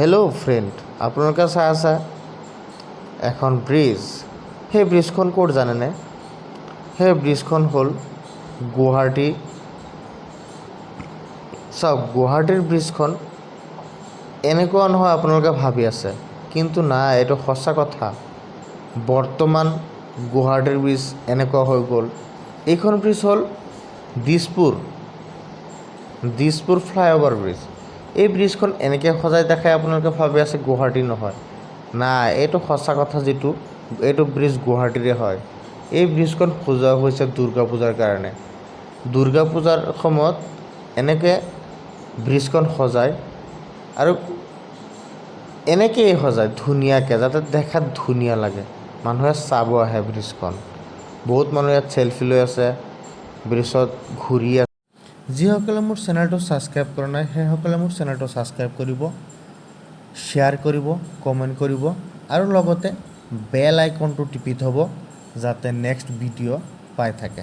Hello' friend, আপোনালোকে চাই আছে এখন ব্ৰিজ। সেই ব্ৰিজখন ক'ত জানেনে? সেই ব্ৰিজখন হ'ল গুৱাহাটী। চাওক, গুৱাহাটীৰ ব্ৰিজখন এনেকুৱা নহয় আপোনালোকে ভাবি আছে, কিন্তু নাই, এইটো সঁচা কথা। বৰ্তমান গুৱাহাটীৰ ব্ৰিজ এনেকুৱা হৈ গ'ল। এইখন ব্ৰিজ হ'ল দিছপুৰ ফ্লাইঅভাৰ ব্ৰিজ। এই ব্ৰিজখন এনেকৈ সজাই দেখাই আপোনালোকে ভাবি আছে গুৱাহাটী নহয়। নাই, এইটো সঁচা কথা। এইটো ব্ৰিজ গুৱাহাটীৰে হয়। এই ব্ৰিজখন সজোৱা হৈছে দুৰ্গা পূজাৰ কাৰণে। দুৰ্গা পূজাৰ সময়ত এনেকৈ ব্ৰিজখন সজায়, আৰু এনেকৈয়ে সজায় ধুনীয়াকৈ, যাতে দেখাত ধুনীয়া লাগে, মানুহে চাব আহে ব্ৰিজখন। বহুত মানুহ ইয়াত চেলফি লৈ আছে, ব্ৰিজত ঘূৰি আছে। যিসকলে মোৰ চেনেলটো ছাবস্ক্ৰাইব কৰা নাই, সেইসকলে মোৰ চেনেলটো ছাবস্ক্ৰাইব কৰিব, শ্বেয়াৰ কৰিব, কমেণ্ট কৰিব, আৰু লগতে বেল আইকনটো টিপি থ'ব, যাতে নেক্সট ভিডিঅ' পাই থাকে।